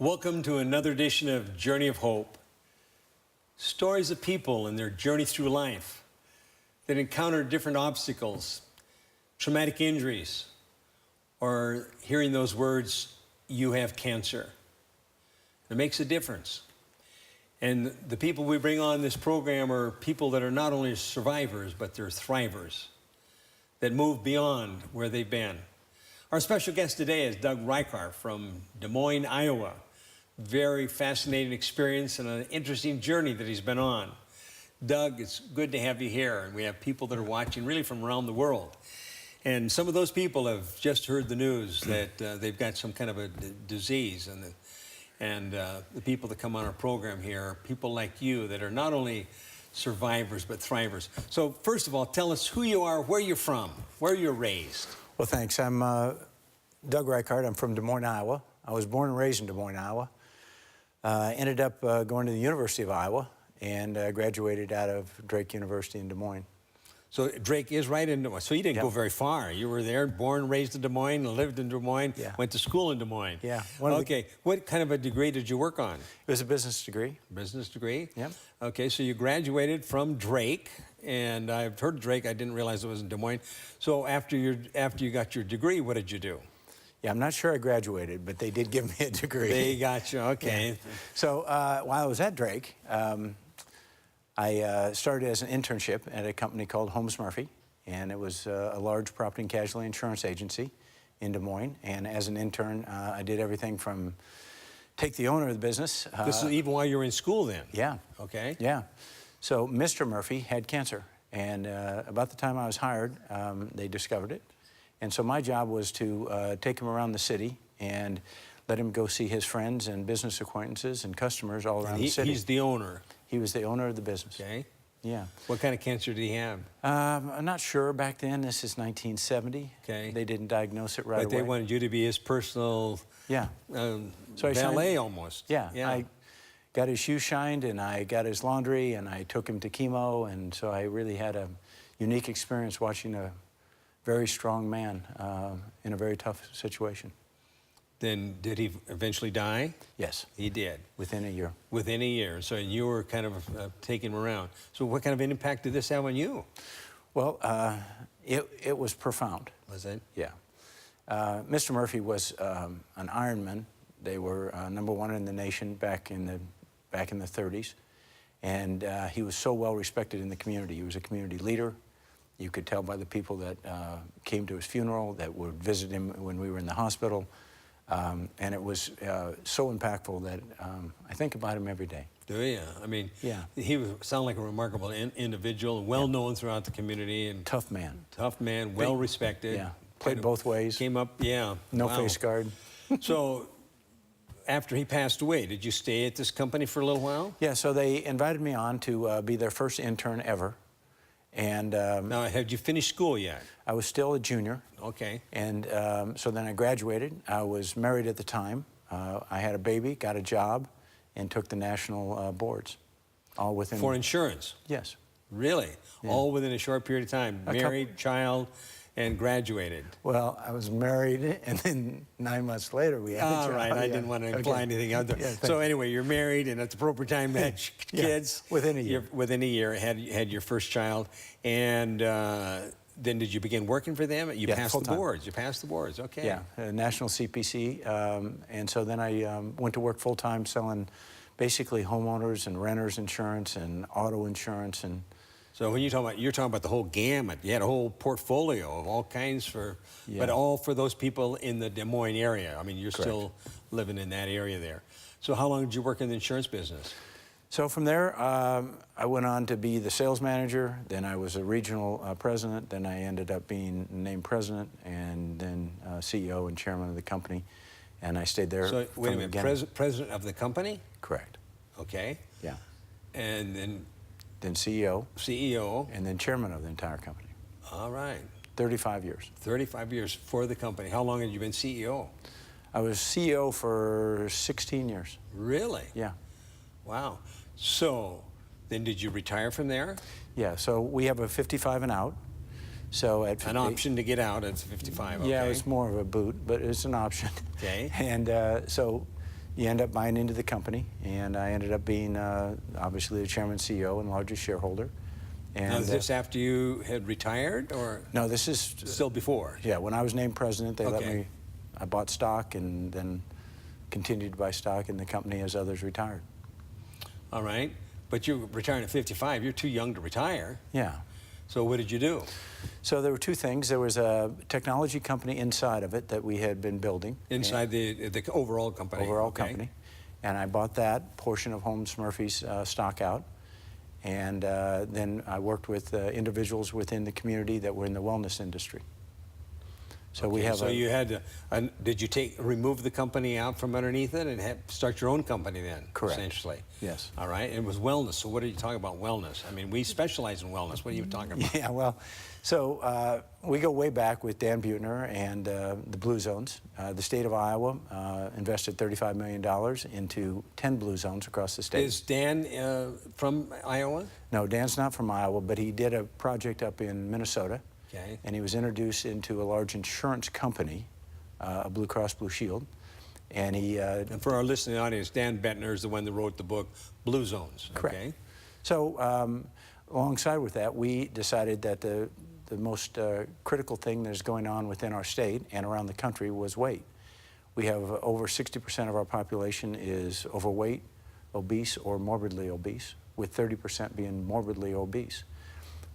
Welcome to another edition of Journey of Hope. Stories of people and their journey through life that encounter different obstacles, traumatic injuries, or hearing those words, "You have cancer." It makes a difference. And the people we bring on this program are people that are not only survivors, but they're thrivers that move beyond where they've been. Our special guest today is Doug Reichart from Des Moines, Iowa. Very fascinating experience and an interesting journey that he's been on. Doug, it's good to have you here. And we have people that are watching really from around the world. And some of those people have just heard the news that they've got some kind of a disease. And the people that come on our program here are people like you that are not only survivors, but thrivers. So first of all, tell us who you are, where you're from, where you're raised. Well, thanks. I'm Doug Reichart. I'm from Des Moines, Iowa. I was born and raised in Des Moines, Iowa. Ended up going to the University of Iowa and graduated out of Drake University in Des Moines. So Drake is right in Des Moines. So you didn't go very far. You were there, born, raised in Des Moines, lived in Des Moines, went to school in Des Moines. Yeah. Okay. What kind of a degree did you work on? It was a business degree. Business degree? Yeah. Okay, so you graduated from Drake, and I've heard of Drake. I didn't realize it was in Des Moines. So after you got your degree, what did you do? Yeah, I'm not sure I graduated, but they did give me a degree. They got you, okay. Yeah. So while I was at Drake, I started as an internship at a company called Holmes Murphy, and it was a large property and casualty insurance agency in Des Moines. And as an intern, I did everything from take the owner of the business. This is even while you were in school then? Yeah. Okay. Yeah. So Mr. Murphy had cancer, and about the time I was hired, they discovered it. And so my job was to take him around the city and let him go see his friends and business acquaintances and customers all around the city. He's the owner? He was the owner of the business. Okay. Yeah. What kind of cancer did he have? I'm not sure back then. This is 1970. Okay. They didn't diagnose it right away. But they wanted you to be his personal valet almost. Yeah. I got his shoes shined, and I got his laundry, and I took him to chemo, and so I really had a unique experience watching a very strong man in a very tough situation. Then did he eventually die? Yes. He did. Within a year. Within a year. So you were kind of taking him around. So what kind of an impact did this have on you? Well, it was profound. Was it? Yeah. Mr. Murphy was an Ironman. They were #1 in the nation back in the 30s. And he was so well respected in the community. He was a community leader. You could tell by the people that came to his funeral, that would visit him when we were in the hospital. And it was so impactful that I think about him every day. Do you? I mean, yeah. He sounded like a remarkable individual, well-known throughout the community. And tough man. Tough man, well-respected. Yeah, played both ways. Came up, yeah. No face guard. So after he passed away, did you stay at this company for a little while? Yeah, so they invited me on to be their first intern ever. And now, had you finished school yet? I was still a junior. Okay. And so then I graduated. I was married at the time. I had a baby, got a job, and took the national boards, all within... For insurance? Yes. Really? Yeah. All within a short period of time? Married, child, and graduated? Well, I was married, and then 9 months later we had a child. All right, I didn't want to imply anything other. Yeah, so anyway, you're married, and at the appropriate time, had kids. Within a year. Within a year, had your first child, and then did you begin working for them? You passed the boards. You passed the boards. Okay. Yeah, national CPC, and so then I went to work full-time selling basically homeowners and renters insurance and auto insurance. And so when you're talking about the whole gamut. You had a whole portfolio of all kinds but all for those people in the Des Moines area. I mean, you're still living in that area there. So how long did you work in the insurance business? So from there, I went on to be the sales manager. Then I was a regional president. Then I ended up being named president, and then CEO and chairman of the company. And I stayed there. So wait a minute, president of the company? Correct. Okay. Yeah. And then? Then CEO. CEO. And then chairman of the entire company. All right. 35 years. 35 years for the company. How long had you been CEO? I was CEO for 16 years. Really? Yeah. Wow. So then did you retire from there? Yeah, so we have a 55 and out. So at 50, an option to get out at 55, okay. Yeah, it's more of a boot, but it's an option. Okay. And so you end up buying into the company, and I ended up being obviously the chairman, CEO, and largest shareholder. And now, is this after you had retired, or? No, this is still before? Yeah, when I was named president, they let Okay. me, I bought stock and then continued to buy stock in the company as others retired. All right. But you retired at 55. You're too young to retire. Yeah. So what did you do? So there were two things. There was a technology company inside of it that we had been building. Inside the overall company? Overall okay. company. And I bought that portion of Holmes Murphy's stock out. And then I worked with individuals within the community that were in the wellness industry. So okay, we have. So you had to, did you remove the company out from underneath it and start your own company then? Correct. Essentially. Yes. All right. It was wellness. So what are you talking about wellness? I mean, we specialize in wellness. What are you talking about? Yeah. Well, so we go way back with Dan Buettner and the Blue Zones. The state of Iowa invested $35 million into 10 Blue Zones across the state. Is Dan from Iowa? No, Dan's not from Iowa, but he did a project up in Minnesota. Okay. And he was introduced into a large insurance company, a Blue Cross Blue Shield. And he... and for our listening audience, Dan Bettner is the one that wrote the book Blue Zones. Correct. Okay. So alongside with that, we decided that the most critical thing that is going on within our state and around the country was weight. We have over 60% of our population is overweight, obese, or morbidly obese, with 30% being morbidly obese.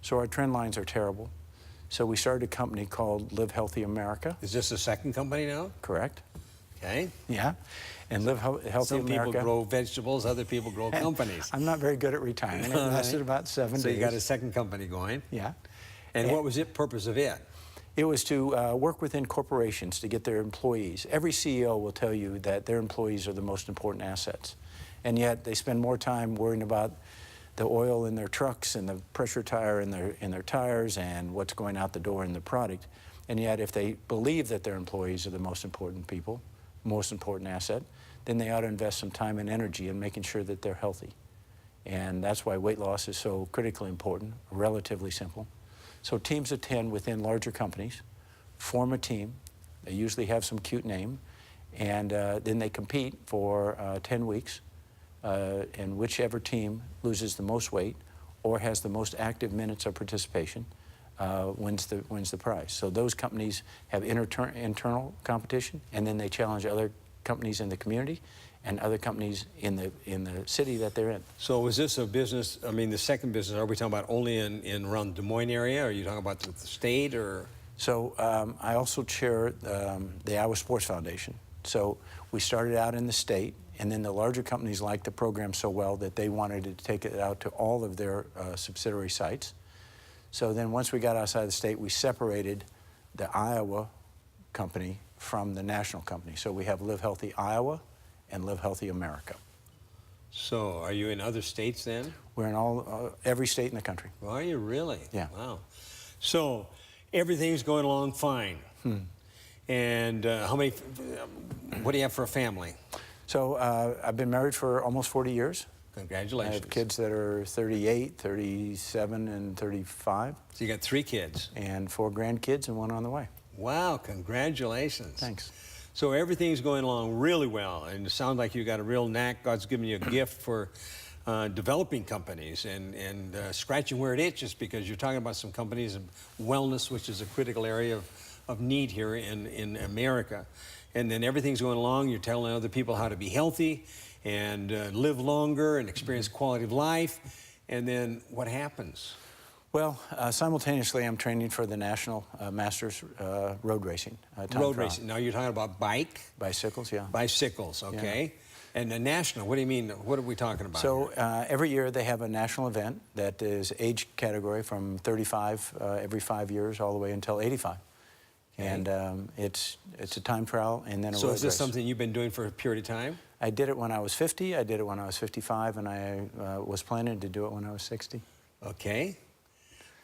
So our trend lines are terrible. So we started a company called Live Healthy America. Is this the second company now? Correct. Okay. Yeah. And Live Healthy Some America. Some people grow vegetables, other people grow companies. I'm not very good at retiring. It lasted about 7 days. So you got a second company going. Yeah. And what was the purpose of it? It was to work within corporations to get their employees. Every CEO will tell you that their employees are the most important assets. And yet they spend more time worrying about the oil in their trucks and the pressure tire in their tires and what's going out the door in the product. And yet if they believe that their employees are the most important people, most important asset, then they ought to invest some time and energy in making sure that they're healthy. And that's why weight loss is so critically important, relatively simple. So teams of 10 within larger companies form a team. They usually have some cute name. And then they compete for 10 weeks. And whichever team loses the most weight or has the most active minutes of participation wins the prize. So those companies have internal competition, and then they challenge other companies in the community and other companies in the city that they're in. So is this a business, I mean, the second business, are we talking about only in around Des Moines area, or are you talking about the state, or? So I also chair the Iowa Sports Foundation. So we started out in the state, and then the larger companies liked the program so well that they wanted to take it out to all of their subsidiary sites. So then once we got outside the state, we separated the Iowa company from the national company. So we have Live Healthy Iowa and Live Healthy America. So are you in other states then? We're in every state in the country. Are you really? Yeah. Wow. So everything's going along fine. And what do you have for a family? So I've been married for almost 40 years. Congratulations. I have kids that are 38, 37, and 35. So you got 3 kids. And 4 grandkids and 1 on the way. Wow, congratulations. Thanks. So everything's going along really well, and it sounds like you got a real knack. God's given you a gift for developing companies and scratching where it itches, because you're talking about some companies of wellness, which is a critical area of need here in America. And then everything's going along. You're telling other people how to be healthy and live longer and experience quality of life. And then what happens? Well, simultaneously, I'm training for the National Masters Road Racing. Road racing. Now you're talking about bicycles, yeah. Bicycles, okay. Yeah. And the national, what do you mean? What are we talking about? So every year they have a national event that is age category from 35 every 5 years all the way until 85. Okay. And it's a time trial and then a road race. So is this something you've been doing for a period of time? I did it when I was 50, I did it when I was 55, and I was planning to do it when I was 60. Okay.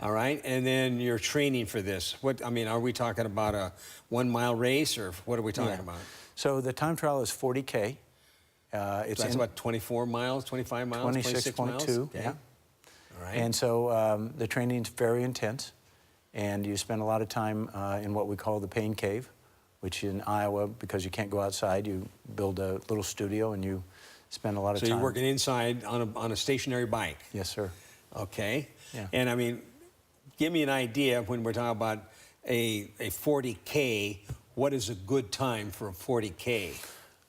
All right, and then you're training for this. Are we talking about a 1 mile race, or what are we talking about? So the time trial is 40K. So that's about 24 miles, 25 miles, 26 miles? 26.2, okay. yeah. All right. And so the training's very intense, and you spend a lot of time in what we call the pain cave, which in Iowa, because you can't go outside, you build a little studio and you spend a lot of So time. you're working inside on a stationary bike? Yes, sir. Okay. Yeah. And I mean, give me an idea when we're talking about a 40K, what is a good time for a 40K?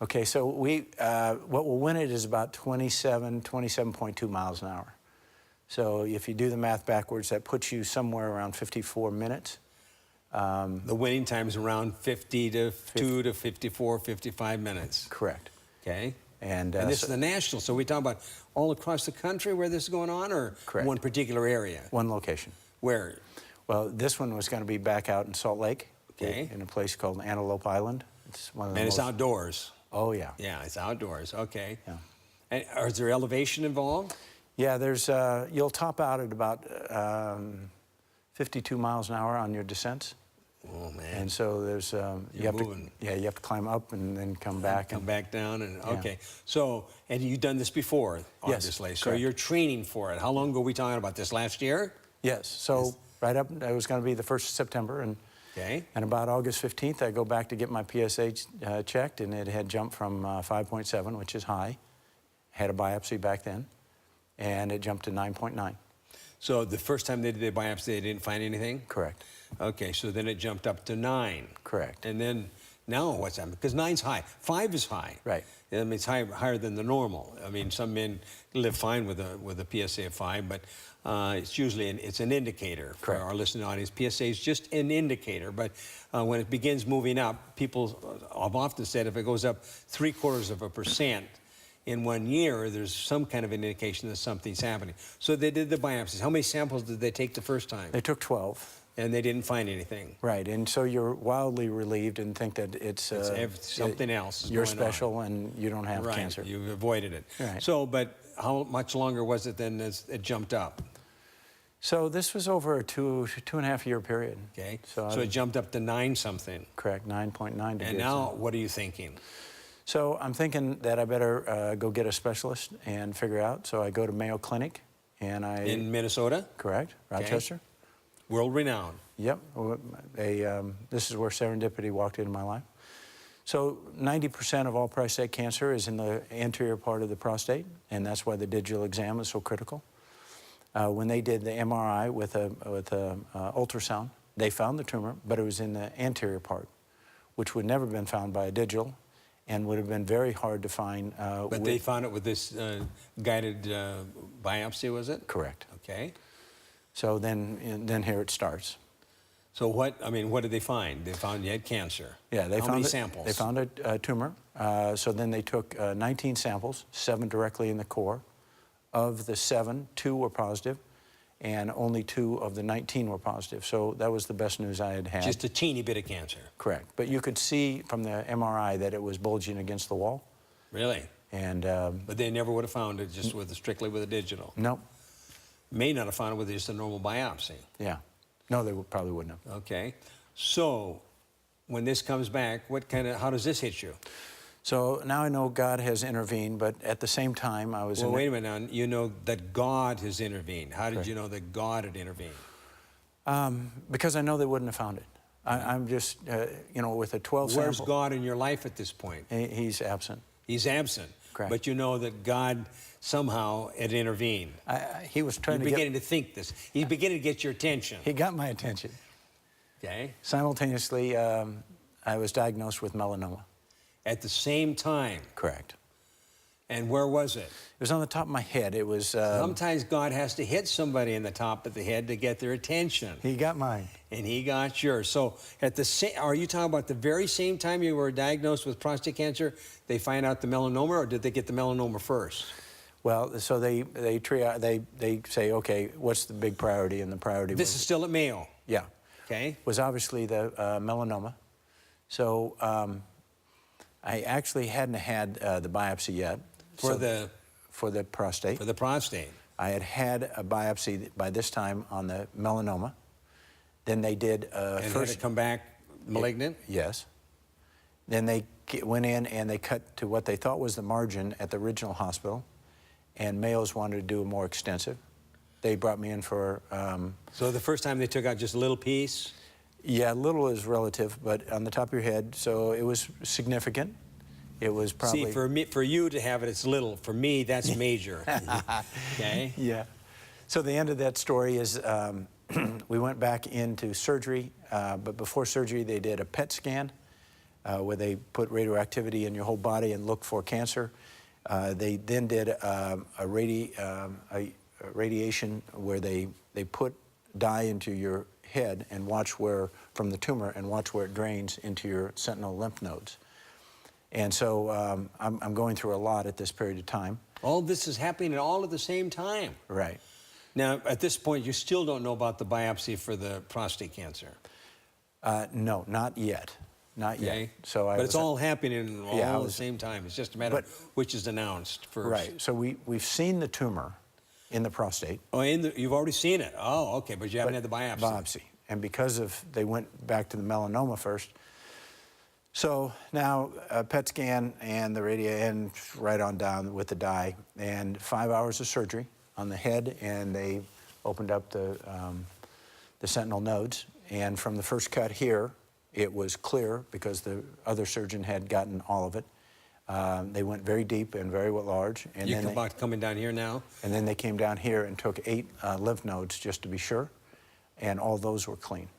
Okay, so what will win it is about 27.2 miles an hour. So if you do the math backwards, that puts you somewhere around 54 minutes. The winning time is around 52 to 54, 55 minutes. Correct. Okay. And this is the national, so we talk about all across the country where this is going on, or Correct. one particular area? One location. Where? Well, this one was going to be back out in Salt Lake, Okay. in a place called Antelope Island. It's one of the And most... it's outdoors. Oh, yeah. Yeah, it's outdoors. Okay. Yeah. And is there elevation involved? Yeah, there's, you'll top out at about 52 miles an hour on your descents. Oh, man. And so there's, you have moving. to, yeah, you have to climb up and then come back. Come back down and, Yeah. okay. So, and you've done this before, Yes, obviously. So correct. you're training for it. How long ago were we talking about this, last year? Yes, so right up, it was going to be the 1st of September, and Okay. and about August 15th, I go back to get my PSA checked, and it had jumped from 5.7, which is high. Had a biopsy back then, and it jumped to 9.9. So the first time they did the biopsy, they didn't find anything? Correct. Okay, so then it jumped up to 9. Correct. And then now what's happening? Because 9's high. 5 is high. Right. I mean, it's higher than the normal. I mean, some men live fine with a PSA of 5, but it's usually it's an indicator for Correct. our listening audience. PSA is just an indicator, but when it begins moving up, people have often said if it goes up 0.75% in 1 year, there's some kind of indication that something's happening. So they did the biopsies. How many samples did they take the first time? They took 12. And they didn't find anything. Right, and so you're wildly relieved and think that it's something else is you're going special on. and you don't have Right, cancer. you've avoided it. Right. So, but how much longer was it then as it jumped up? So this was over a 2.5 year period. Okay, So, so it jumped up to 9 something. correct, 9.9 to be And now, what are you thinking? So I'm thinking that I better go get a specialist and figure out. So I go to Mayo Clinic, and I... In Minnesota? Correct, Okay. Rochester. World renowned. Yep, this is where serendipity walked into my life. So 90% of all prostate cancer is in the anterior part of the prostate, and that's why the digital exam is so critical. When they did the MRI with a ultrasound, they found the tumor, but it was in the anterior part, which would never have been found by a digital and would have been very hard to find. But they found it with this guided biopsy, was it? Correct. Okay. So then here it starts. So what did they find? They found you had cancer. Yeah, they How found many samples? They found a tumor. So then they took 19 samples, 7 directly in the core. Of the 7, 2 were positive, and only 2 of the 19 were positive. So that was the best news I had had. Just a teeny bit of cancer. Correct. But you could see from the MRI that it was bulging against the wall. Really? And but they never would have found it just strictly with a digital. no. May not have found it with just a normal biopsy. Yeah. No, they probably wouldn't have. Okay. So when this comes back, how does this hit you? So now I know God has intervened, but at the same time I was... Well, wait a minute now. You know that God has intervened. How did Correct. you know that God had intervened? Because I know they wouldn't have found it. I'm just, with a 12 Where's sample... God in your life at this point? He's absent. He's absent. Correct. But you know that God somehow had intervened. He was trying You're to beginning to think this. He's beginning to get your attention. He got my attention. Okay. Simultaneously, I was diagnosed with melanoma. At the same time. Correct. And where was it? It was on the top of my head. It was... Sometimes God has to hit somebody in the top of the head to get their attention. He got mine. And he got yours. So are you talking about the very same time you were diagnosed with prostate cancer, they find out the melanoma, or did they get the melanoma first? Well, so they say, okay, what's the big priority? And the priority This is still at Mayo. Yeah. Okay. Was obviously the melanoma. So I actually hadn't had the biopsy yet. For the prostate. For the prostate. I had a biopsy by this time on the melanoma. Then they did And first... had it come back malignant? Yes. Then they went in and they cut to what they thought was the margin at the original hospital, and Mayo's wanted to do a more extensive. They brought me in for... So the first time they took out just a little piece? Yeah, little is relative, but on the top of your head, so it was significant. It was probably... See, for me, for you to have it, it's little. For me, that's major. Okay? Yeah. So the end of that story is we went back into surgery, but before surgery they did a PET scan where they put radioactivity in your whole body and looked for cancer. They then did a radiation where they put dye into your head and watch where, from the tumor, and watch where it drains into your sentinel lymph nodes. And so I'm going through a lot at this period of time. All this is happening all at the same time. Right. Now, at this point, you still don't know about the biopsy for the prostate cancer. No, not yet. Not Okay. yet. So but it's all happening all yeah, at the same time. It's just a matter of which is announced first. Right. So we've seen the tumor in the prostate. Oh, you've already seen it. Oh, okay, but you haven't had the biopsy. Biopsy. And because they went back to the melanoma first. So now a PET scan and the and right on down with the dye, and 5 hours of surgery on the head, and they opened up the sentinel nodes. And from the first cut here, it was clear because the other surgeon had gotten all of it. They went very deep and very large. And You're about coming down here now? And then they came down here and took 8 lymph nodes just to be sure, and all those were clean.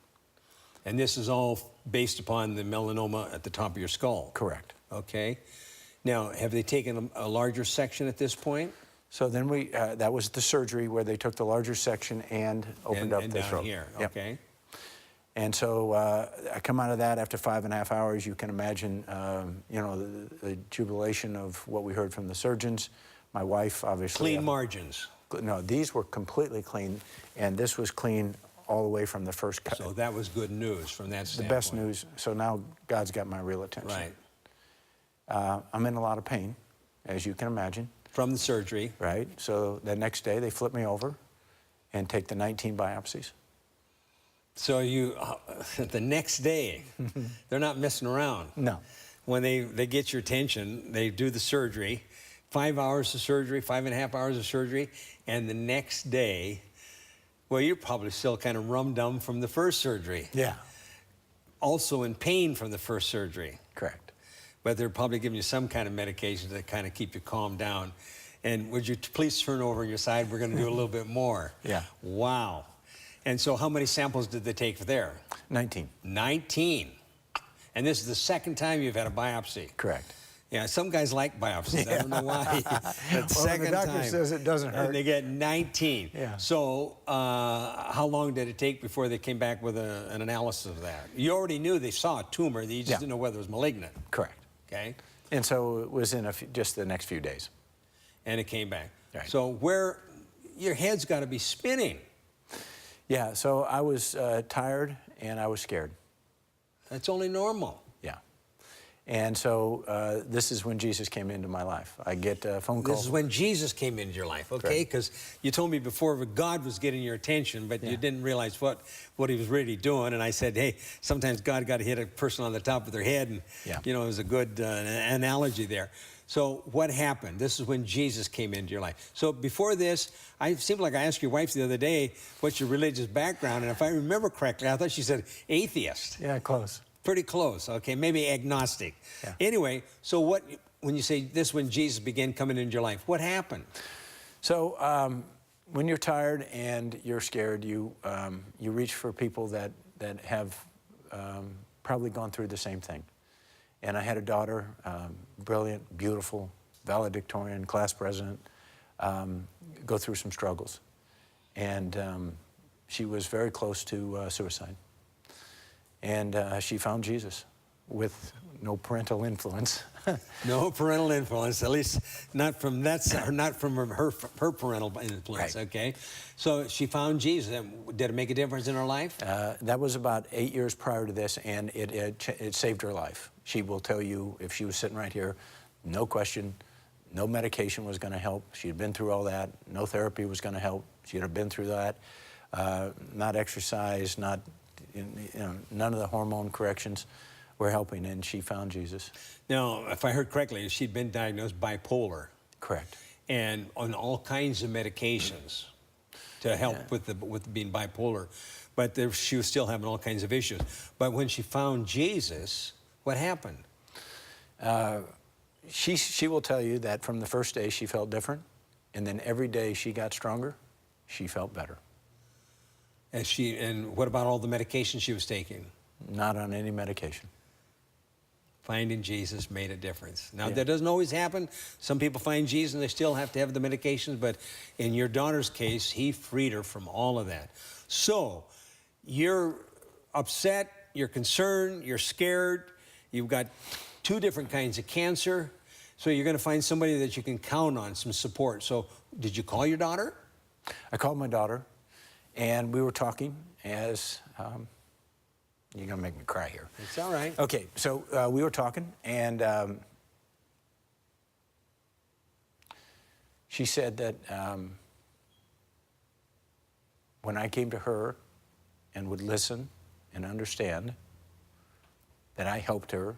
And this is all based upon the melanoma at the top of your skull? Correct. Okay. Now, have they taken a larger section at this point? So then that was the surgery where they took the larger section and opened up the throat. Down here, Yep. okay. And so I come out of that after 5.5 hours. You can imagine, you know, the jubilation of what we heard from the surgeons. My wife, obviously. Clean margins. No, these were completely clean, and this was clean all the way from the first cut. So that was good news from that standpoint. The best news. So now God's got my real attention. Right. I'm in a lot of pain, as you can imagine. From the surgery. Right. So the next day they flip me over and take the 19 biopsies. So you, the next day, they're not messing around. No. When they get your attention, they do the surgery, 5 hours of surgery, 5.5 hours of surgery, and the next day, well, you're probably still kind of rum-dum from the first surgery. Yeah. Also in pain from the first surgery. Correct. But they're probably giving you some kind of medication to kind of keep you calmed down. And would you please turn over on your side? We're going to do a little bit more. Yeah. Wow. And so how many samples did they take there? 19. 19. And this is the second time you've had a biopsy. Correct. Yeah, some guys like biopsies. Yeah. I don't know why. Well, Second the doctor time, says it doesn't hurt. And they get 19. Yeah. So how long did it take before they came back with an analysis of that? You already knew they saw a tumor. You just didn't know whether it was malignant. Correct. Okay. And so it was in just the next few days. And it came back. Right. So your head's got to be spinning. Yeah, so I was tired and I was scared. That's only normal. Yeah. And so this is when Jesus came into my life. I get a phone call. This is when Jesus came into your life, okay? Because you told me before God was getting your attention, but you didn't realize what he was really doing. And I said, hey, sometimes God got to hit a person on the top of their head. And, you know, it was a good analogy there. So what happened? This is when Jesus came into your life. So before this, it seemed like I asked your wife the other day, what's your religious background? And if I remember correctly, I thought she said atheist. Yeah, close. Pretty close, okay, maybe agnostic. Yeah. Anyway, so when you say this, when Jesus began coming into your life, what happened? So when you're tired and you're scared, you reach for people that have probably gone through the same thing. And I had a daughter, brilliant, beautiful, valedictorian, class president, go through some struggles. And she was very close to suicide. And she found Jesus with no parental influence. No parental influence, at least not from her parental influence, okay? So she found Jesus. Did it make a difference in her life? That was about 8 years prior to this, and it saved her life. She will tell you, if she was sitting right here, no question, no medication was going to help. She had been through all that. No therapy was going to help. She had been through that. Not exercise, not, you know, none of the hormone corrections were helping, and she found Jesus. Now, if I heard correctly, she'd been diagnosed bipolar. Correct. And on all kinds of medications to help with being bipolar. but she was still having all kinds of issues. But when she found Jesus, what happened? She will tell you that from the first day she felt different, and then every day she got stronger, she felt better. And what about all the medication she was taking? Not on any medication. Finding Jesus made a difference. Now, Yeah. that doesn't always happen. Some people find Jesus and they still have to have the medications, but in your daughter's case, he freed her from all of that. So, you're upset, you're concerned, you're scared, you've got 2 different kinds of cancer, so you're going to find somebody that you can count on, some support. So, did you call your daughter? I called my daughter, and we were talking as... you're going to make me cry here. It's all right. Okay, so we were talking, and she said that when I came to her and would listen and understand, that I helped her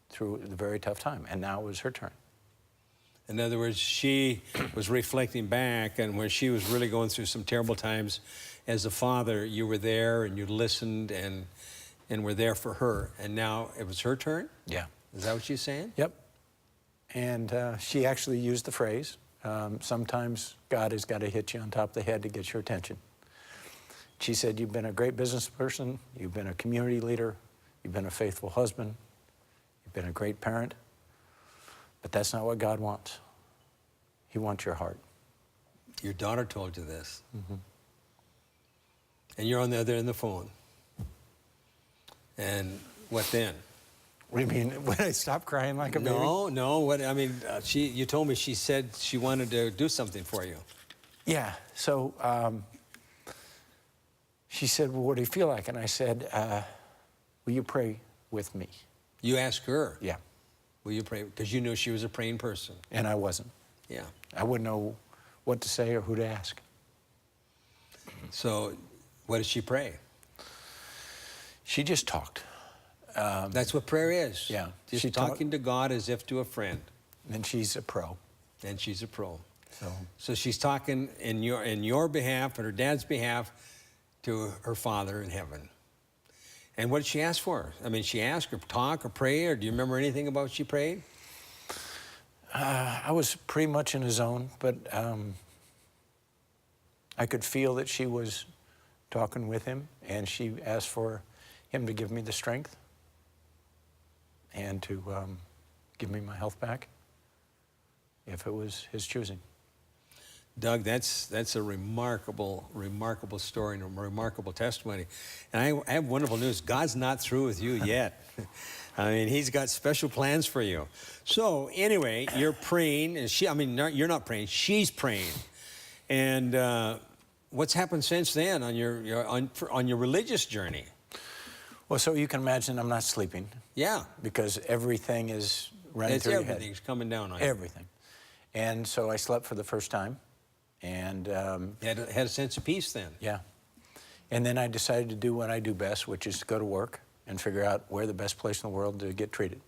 through the very tough time, and now it was her turn. In other words, she was reflecting back, and when she was really going through some terrible times, as a father, you were there and you listened and were there for her. And now it was her turn? Yeah. Is that what she's saying? Yep. And she actually used the phrase, sometimes God has got to hit you on top of the head to get your attention. She said, you've been a great business person, you've been a community leader, you've been a faithful husband, you've been a great parent, but that's not what God wants. He wants your heart. Your daughter told you this. Mm-hmm. And you're on the other end of the phone. And what then? What do you mean? When I stopped crying like a baby? No. What I mean, you told me she said she wanted to do something for you. Yeah. So she said, "Well, what do you feel like?" And I said, "Will you pray with me?" You asked her. Yeah. Will you pray? Because you knew she was a praying person. And I wasn't. Yeah. I wouldn't know what to say or who to ask. So, what did she pray? She just talked. That's what prayer is. Yeah. Just talking to God as if to a friend. And she's a pro. And she's a pro. So she's talking in your behalf, on her dad's behalf, to her Father in heaven. And what did she ask for? I mean, she asked or talk or pray, or do you remember anything about what she prayed? I was pretty much in a zone, but I could feel that she was talking with him, and she asked for him to give me the strength and to give me my health back if it was his choosing. Doug, that's a remarkable story and a remarkable testimony. And I have wonderful news. God's not through with you yet. I mean, he's got special plans for you. So anyway, you're praying, and you're not praying, she's praying. And what's happened since then on your religious journey? Well, so you can imagine I'm not sleeping. Yeah. Because everything is running through your head. Everything's coming down on you. Everything. And so I slept for the first time. And had a sense of peace then. Yeah. And then I decided to do what I do best, which is to go to work and figure out where the best place in the world to get treated.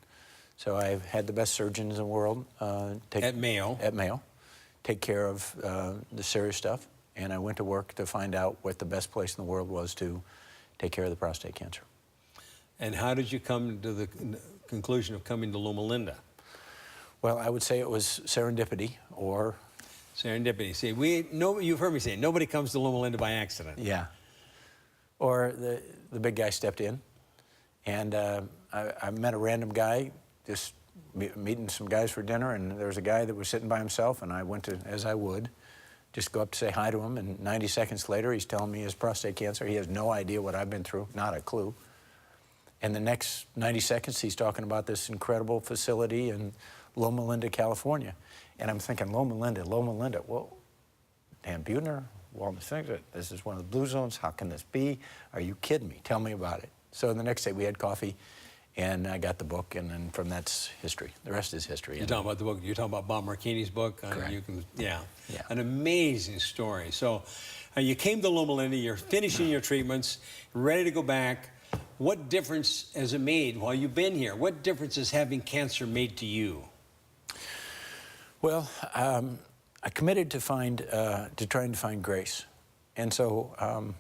So I've had the best surgeons in the world. At Mayo. At Mayo. Take care of the serious stuff. And I went to work to find out what the best place in the world was to take care of the prostate cancer. And how did you come to the conclusion of coming to Loma Linda? Well, I would say it was serendipity or... Serendipity. See, you've heard me say, nobody comes to Loma Linda by accident. Yeah. Or the big guy stepped in, and I met a random guy, just meeting some guys for dinner, and there was a guy that was sitting by himself, and I went to, as I would, just go up to say hi to him, and 90 seconds later, he's telling me his prostate cancer. He has no idea what I've been through, not a clue. And the next 90 seconds, he's talking about this incredible facility in Loma Linda, California. And I'm thinking, Loma Linda, well, Dan Buettner, Walton Finger, this is one of the blue zones, how can this be? Are you kidding me? Tell me about it. So the next day we had coffee, and I got the book, and then from that's history. The rest is history. You're talking about the book, you're talking about Bob Marchini's book? Correct. Yeah. Yeah. An amazing story. So you came to Loma Linda, you're finishing your treatments, ready to go back. What difference has it made while you've been here? What difference has having cancer made to you? Well, I committed to trying to find grace. And so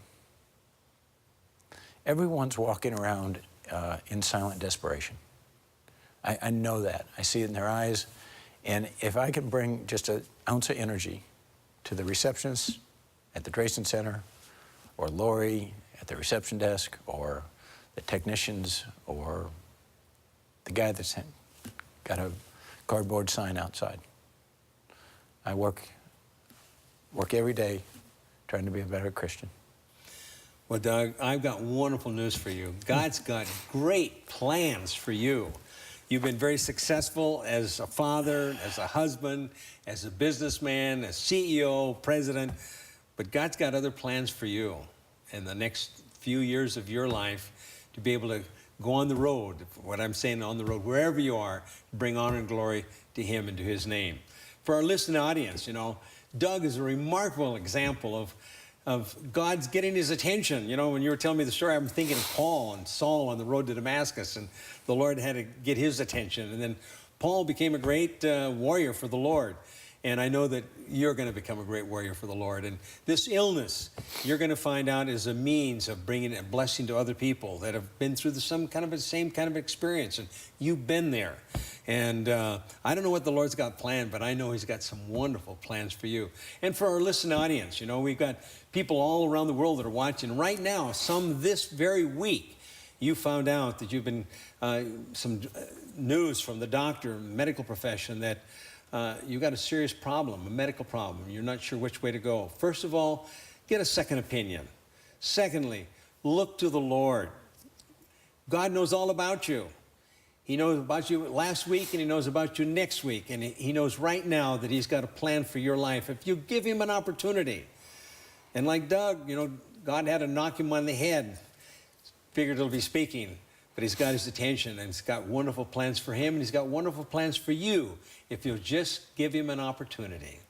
Everyone's walking around in silent desperation. I know that. I see it in their eyes. And if I can bring just an ounce of energy to the receptionists at the Drayson Center, or Lori at the reception desk, or the technicians, or the guy that's got a cardboard sign outside. I work every day trying to be a better Christian. Well, Doug, I've got wonderful news for you. God's got great plans for you. You've been very successful as a father, as a husband, as a businessman, as CEO, president, but God's got other plans for you in the next few years of your life to be able to go on the road, what I'm saying on the road, wherever you are, bring honor and glory to Him and to His name. For our listening audience, you know, Doug is a remarkable example of God's getting his attention. You know, when you were telling me the story, I'm thinking of Paul and Saul on the road to Damascus, and the Lord had to get his attention. And then Paul became a great warrior for the Lord. And I know that you're going to become a great warrior for the Lord. And this illness, you're going to find out, is a means of bringing a blessing to other people that have been through the same kind of experience. And you've been there. And I don't know what the Lord's got planned, but I know He's got some wonderful plans for you. And for our listening audience, you know, we've got people all around the world that are watching right now. Some this very week, you found out that you've been some news from the doctor, medical profession, that you got a serious problem, a medical problem. You're not sure which way to go. First of all, get a second opinion. Secondly, look to the Lord. God knows all about you. He knows about you last week, and He knows about you next week. And He knows right now that He's got a plan for your life if you give Him an opportunity. And like Doug, you know, God had to knock him on the head, figuratively speaking. But He's got his attention, and He's got wonderful plans for him, and He's got wonderful plans for you if you'll just give Him an opportunity.